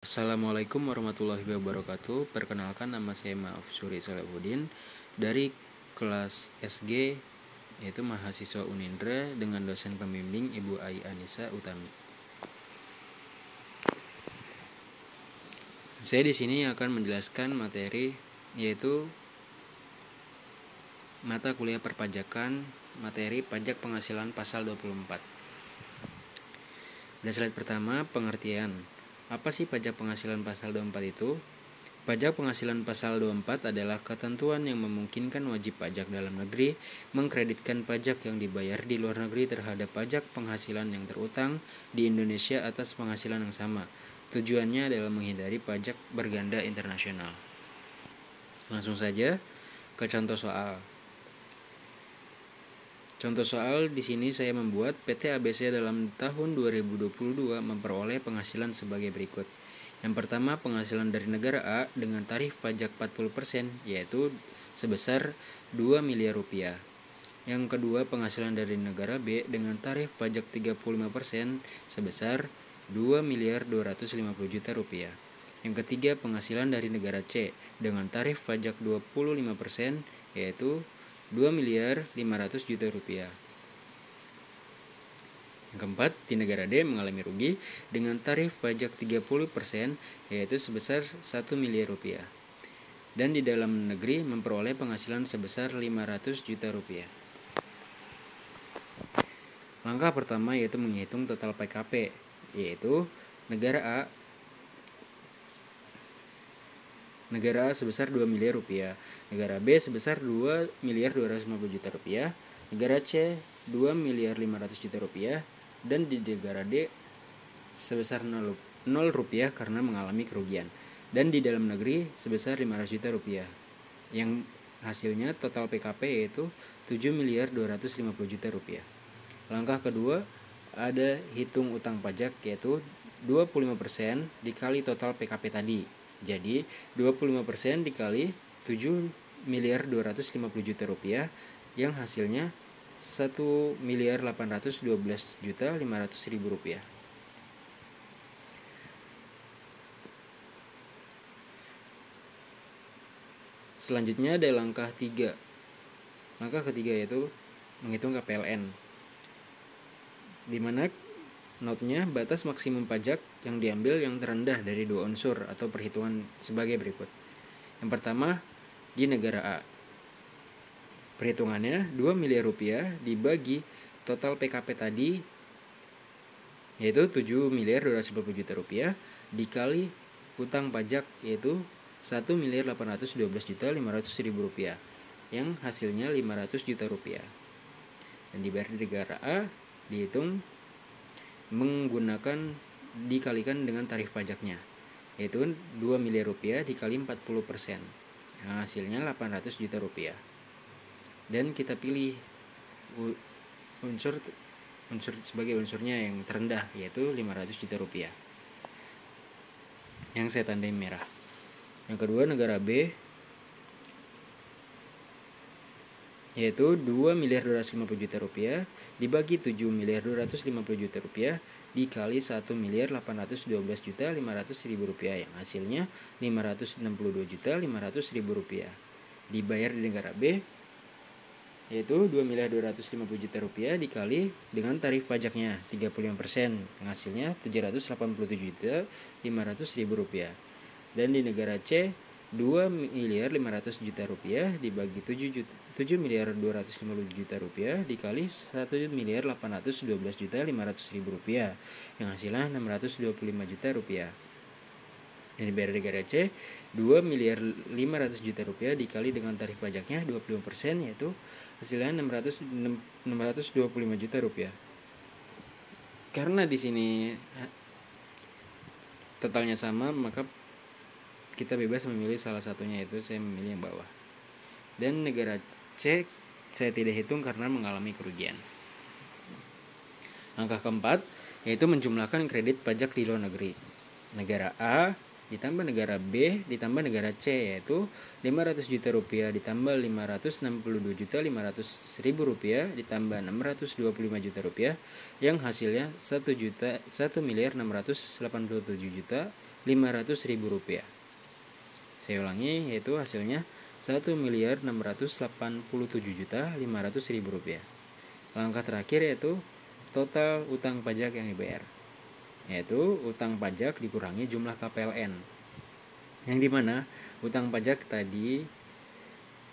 Assalamualaikum warahmatullahi wabarakatuh. Perkenalkan, nama saya Maafsuri Salahuddin dari kelas SG, yaitu mahasiswa Unindra, dengan dosen pembimbing Ibu Ai Anissa Utami. Saya di sini akan menjelaskan materi, yaitu mata kuliah perpajakan, materi pajak penghasilan pasal 24. Pada slide pertama, pengertian. Apa sih pajak penghasilan pasal 24 itu? Pajak penghasilan pasal 24 adalah ketentuan yang memungkinkan wajib pajak dalam negeri mengkreditkan pajak yang dibayar di luar negeri terhadap pajak penghasilan yang terutang di Indonesia atas penghasilan yang sama. Tujuannya adalah menghindari pajak berganda internasional. Langsung saja ke contoh soal. Contoh soal di sini saya membuat PT ABC dalam tahun 2022 memperoleh penghasilan sebagai berikut. Yang pertama, penghasilan dari negara A dengan tarif pajak 40%, yaitu sebesar 2 miliar rupiah. Yang kedua, penghasilan dari negara B dengan tarif pajak 35% sebesar 2 miliar 250 juta rupiah. Yang ketiga, penghasilan dari negara C dengan tarif pajak 25%, yaitu 2 miliar 500 juta rupiah. Yang keempat, di negara D mengalami rugi dengan tarif pajak 30%, yaitu sebesar 1 miliar rupiah. Dan di dalam negeri memperoleh penghasilan sebesar 500 juta rupiah. Langkah pertama yaitu menghitung total PKP, yaitu negara A sebesar 2 miliar rupiah, negara B sebesar 2 miliar 250 juta rupiah, negara C 2 miliar 500 juta rupiah, dan di negara D sebesar 0 rupiah karena mengalami kerugian, dan di dalam negeri sebesar 500 juta rupiah. Yang hasilnya total PKP yaitu 7 miliar 250 juta rupiah. Langkah kedua ada hitung utang pajak, yaitu 25% dikali total PKP tadi. Jadi 25% dikali 7 miliar 250 juta rupiah, yang hasilnya 1 miliar 812 juta 500 ribu rupiah. Selanjutnya ada langkah 3. Langkah ketiga yaitu menghitung KPLN, di mana notnya batas maksimum pajak yang diambil yang terendah dari dua unsur atau perhitungan sebagai berikut. Yang pertama, di negara A, perhitungannya 2 miliar rupiah dibagi total PKP tadi, yaitu 7 miliar 250 juta rupiah, dikali hutang pajak, yaitu 1 miliar 812 juta 500 ribu rupiah, yang hasilnya 500 juta rupiah. Dan dibayar di negara A dihitung menggunakan dikalikan dengan tarif pajaknya, yaitu 2 miliar rupiah dikali 40%, yang hasilnya 800 juta rupiah. Dan kita pilih unsur sebagai unsurnya yang terendah, yaitu 500 juta rupiah, yang saya tandai merah. Yang kedua, negara B, yaitu 2 miliar 250 juta rupiah dibagi 7 miliar 250 juta rupiah dikali 1 miliar 812 juta 500 ribu rupiah, yang hasilnya 562 juta 500 ribu rupiah. Dibayar di negara B, yaitu 2 miliar 250 juta rupiah dikali dengan tarif pajaknya 35%, yang hasilnya 787 juta 500 ribu rupiah. Dan di negara C, 2 miliar 500 juta rupiah dibagi 7 miliar 250 juta rupiah dikali 1 miliar 812 juta 500 ribu rupiah, yang hasilnya 625 juta rupiah. Dan dibayar negara C, 2 miliar 500 juta rupiah dikali dengan tarif pajaknya 25%, yaitu hasilnya 625 juta rupiah. Karena di sini totalnya sama, maka kita bebas memilih salah satunya, yaitu saya memilih yang bawah. Dan negara C saya tidak hitung karena mengalami kerugian. Langkah keempat yaitu menjumlahkan kredit pajak di luar negeri. Negara A ditambah negara B ditambah negara C, yaitu 500 juta rupiah ditambah 562 juta 500 ribu rupiah ditambah 625 juta rupiah, yang hasilnya 1 miliar 687 juta rupiah. Saya ulangi, yaitu hasilnya 1.687.500.000 rupiah. Langkah terakhir yaitu total utang pajak yang dibayar, yaitu utang pajak dikurangi jumlah KPLN, yang dimana utang pajak tadi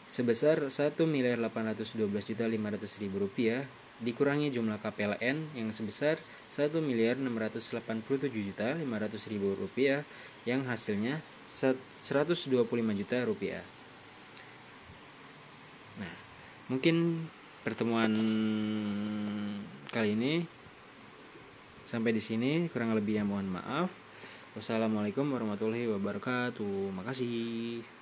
sebesar 1.812.500.000 rupiah dikurangi jumlah KPLN yang sebesar 1.687.500.000 rupiah, yang hasilnya 125 juta rupiah. Nah, mungkin pertemuan kali ini sampai di sini, kurang lebihnya mohon maaf. Wassalamualaikum warahmatullahi wabarakatuh. Makasih.